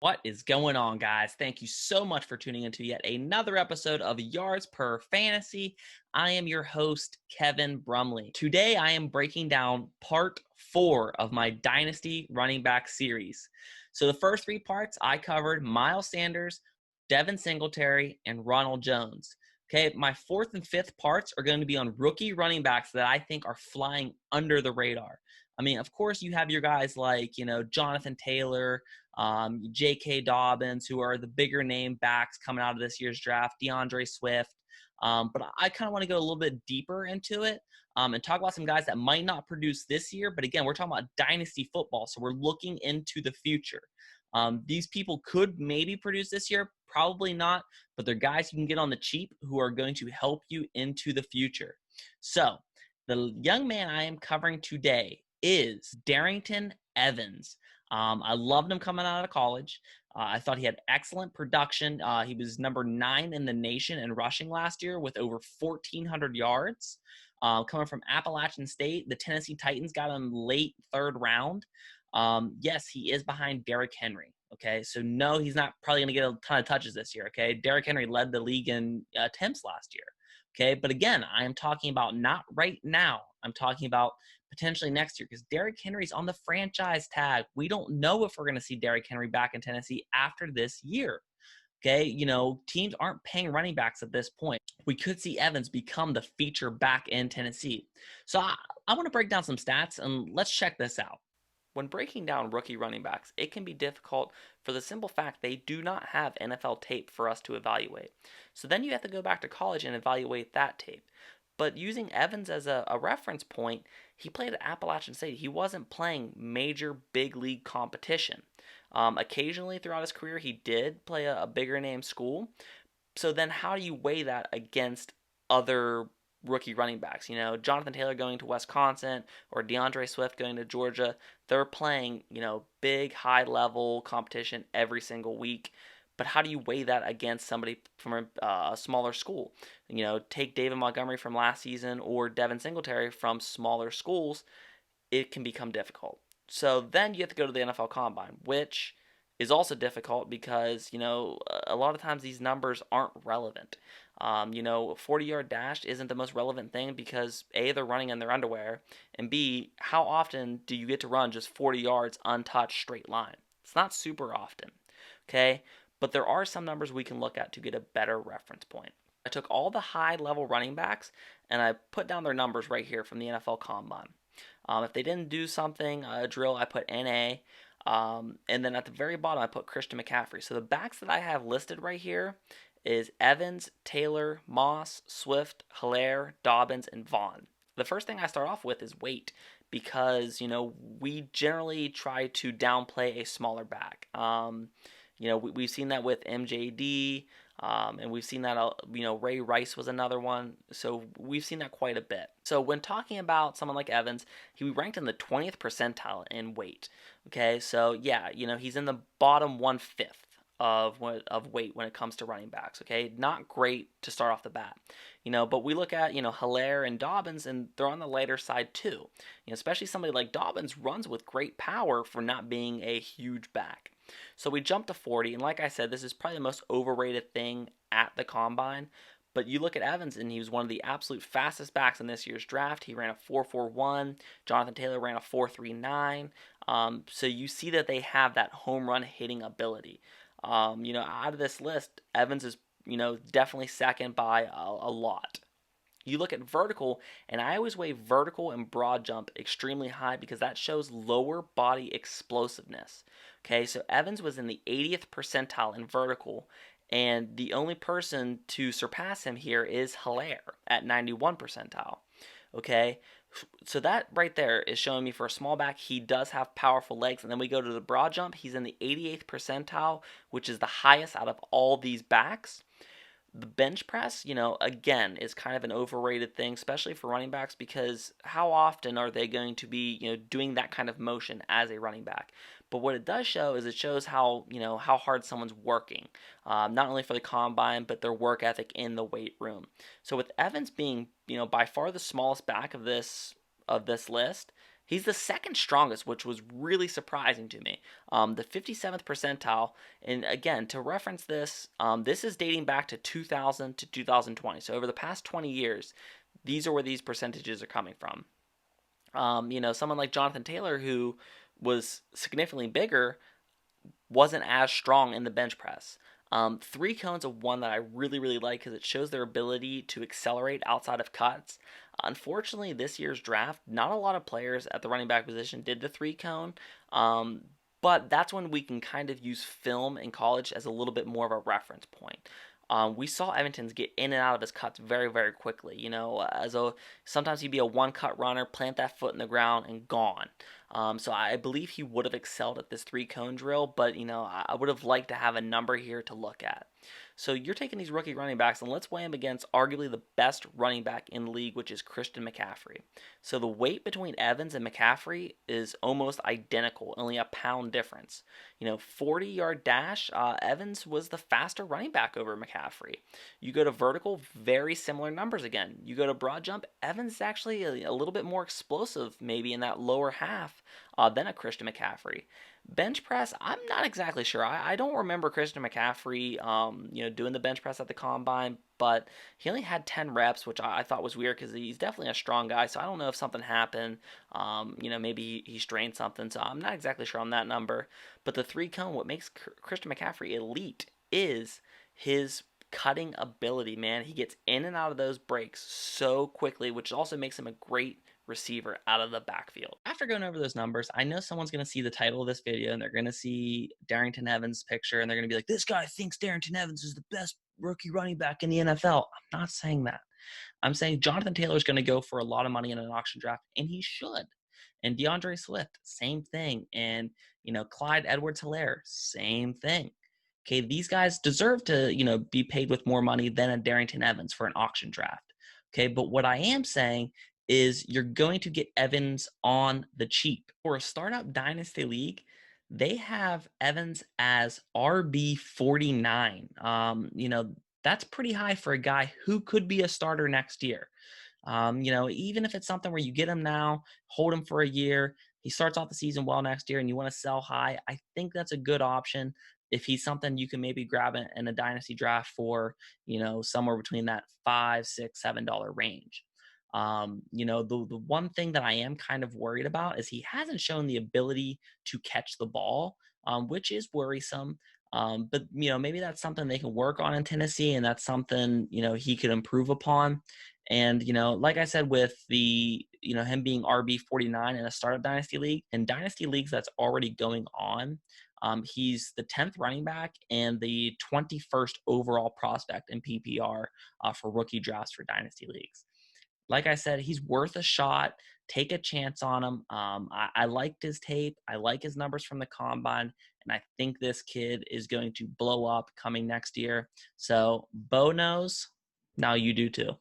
What is going on, guys? Thank you so much for tuning into yet another episode of Yards Per Fantasy. I am your host, Kevin Brumley. Today, I am breaking down part 4 of my Dynasty running back series. So, the first 3 parts, I covered Miles Sanders, Devin Singletary, and Ronald Jones. Okay, my 4th and 5th parts are going to be on rookie running backs that I think are flying under the radar. I mean, of course, you have your guys like, Jonathan Taylor, J.K. Dobbins, who are the bigger name backs coming out of this year's draft, DeAndre Swift. But I kind of want to go a little bit deeper into it and talk about some guys that might not produce this year. But again, we're talking about dynasty football, so we're looking into the future. These people could maybe produce this year, probably not, but they're guys you can get on the cheap who are going to help you into the future. So the young man I am covering today is Darrynton Evans. I loved him coming out of college. I thought he had excellent production. He was number 9 in the nation in rushing last year with over 1,400 yards. Coming from Appalachian State, the Tennessee Titans got him late 3rd round. Yes, he is behind Derrick Henry. Okay, so no, he's not probably going to get a ton of touches this year. Okay, Derrick Henry led the league in attempts last year. Okay, but again, I am talking about not right now. I'm talking about potentially next year because Derrick Henry's on the franchise tag. We don't know if we're going to see Derrick Henry back in Tennessee after this year. Okay, teams aren't paying running backs at this point. We could see Evans become the feature back in Tennessee. So I want to break down some stats and let's check this out. When breaking down rookie running backs, it can be difficult for the simple fact they do not have NFL tape for us to evaluate. So then you have to go back to college and evaluate that tape. But using Evans as a reference point, he played at Appalachian State. He wasn't playing major big league competition. Occasionally throughout his career, he did play a bigger name school. So then how do you weigh that against other rookie running backs? Jonathan Taylor going to Wisconsin or DeAndre Swift going to Georgia. They're playing, big, high level competition every single week. But how do you weigh that against somebody from a smaller school? Take David Montgomery from last season or Devin Singletary from smaller schools. It can become difficult. So then you have to go to the NFL Combine, which is also difficult because, a lot of times these numbers aren't relevant. 40-yard dash isn't the most relevant thing because A, they're running in their underwear, and B, how often do you get to run just 40 yards untouched straight line? It's not super often, okay? But there are some numbers we can look at to get a better reference point. I took all the high-level running backs and I put down their numbers right here from the NFL Combine. If they didn't do something, a drill, I put NA. And then at the very bottom, I put Christian McCaffrey. So the backs that I have listed right here is Evans, Taylor, Moss, Swift, Hilaire, Dobbins, and Vaughn. The first thing I start off with is weight because, we generally try to downplay a smaller back. We've seen that with MJD, and we've seen that, Ray Rice was another one. So we've seen that quite a bit. So when talking about someone like Evans, he ranked in the 20th percentile in weight. Okay, so yeah, he's in the bottom 1/5 of weight when it comes to running backs. Okay, not great to start off the bat. But we look at Hilaire and Dobbins, and they're on the lighter side too. Especially somebody like Dobbins runs with great power for not being a huge back. So we jumped to 40, and like I said, this is probably the most overrated thing at the combine. But you look at Evans, and he was one of the absolute fastest backs in this year's draft. He ran a 4.41. Jonathan Taylor ran a 4.39. So you see that they have that home run hitting ability. Out of this list, Evans is, definitely second by a lot. You look at vertical, and I always weigh vertical and broad jump extremely high because that shows lower body explosiveness. Okay, so Evans was in the 80th percentile in vertical, and the only person to surpass him here is Hilaire at 91 percentile. Okay, so that right there is showing me for a small back, he does have powerful legs. And then we go to the broad jump, he's in the 88th percentile, which is the highest out of all these backs. The bench press, again, is kind of an overrated thing, especially for running backs, because how often are they going to be, doing that kind of motion as a running back? But what it does show is it shows how, how hard someone's working, not only for the combine, but their work ethic in the weight room. So with Evans being, by far the smallest back of this list, He's the second strongest, which was really surprising to me. The 57th percentile, and again, to reference this, this is dating back to 2000 to 2020. So over the past 20 years, these are where these percentages are coming from. Someone like Jonathan Taylor, who was significantly bigger, wasn't as strong in the bench press. 3 cones of one that I really, really like because it shows their ability to accelerate outside of cuts. Unfortunately, this year's draft, not a lot of players at the running back position did the 3 cone. But that's when we can kind of use film in college as a little bit more of a reference point. We saw Evans get in and out of his cuts very, very quickly. Sometimes he'd be a one-cut runner, plant that foot in the ground, and gone. So I believe he would have excelled at this 3-cone drill, but I would have liked to have a number here to look at. So you're taking these rookie running backs, and let's weigh them against arguably the best running back in the league, which is Christian McCaffrey. So the weight between Evans and McCaffrey is almost identical, only a pound difference. 40-yard dash, Evans was the faster running back over McCaffrey. You go to vertical, very similar numbers again. You go to broad jump, Evans is actually a little bit more explosive, maybe in that lower half than a Christian McCaffrey. Bench press, I'm not exactly sure. I don't remember Christian McCaffrey, doing the bench press at the combine, but he only had 10 reps, which I thought was weird because he's definitely a strong guy. So I don't know if something happened. Maybe he strained something. So I'm not exactly sure on that number. But the 3-cone, what makes Christian McCaffrey elite is his cutting ability, man. He gets in and out of those breaks so quickly, which also makes him a great receiver out of the backfield. After going over those numbers, I know someone's going to see the title of this video and they're going to see Darrynton Evans' picture and they're going to be like, this guy thinks Darrynton Evans is the best rookie running back in the NFL. I'm not saying that. I'm saying Jonathan Taylor is going to go for a lot of money in an auction draft, and he should. And DeAndre Swift, same thing. And, Clyde Edwards-Helaire, same thing. Okay, these guys deserve to, be paid with more money than a Darrynton Evans for an auction draft. Okay, but what I am saying is you're going to get Evans on the cheap. For a startup dynasty league, they have Evans as RB 49. That's pretty high for a guy who could be a starter next year. Even if it's something where you get him now, hold him for a year, he starts off the season well next year and you want to sell high, I think that's a good option. If he's something you can maybe grab in a dynasty draft for, somewhere between that $5, $6, $7 range. The one thing that I am kind of worried about is he hasn't shown the ability to catch the ball, which is worrisome. But maybe that's something they can work on in Tennessee, and that's something, he could improve upon. And, like I said, with the, him being RB 49 in a startup dynasty league, in dynasty leagues that's already going on, he's the 10th running back and the 21st overall prospect in PPR for rookie drafts for dynasty leagues. Like I said, he's worth a shot. Take a chance on him. I liked his tape. I like his numbers from the combine. And I think this kid is going to blow up coming next year. So, Bo knows. Now you do too.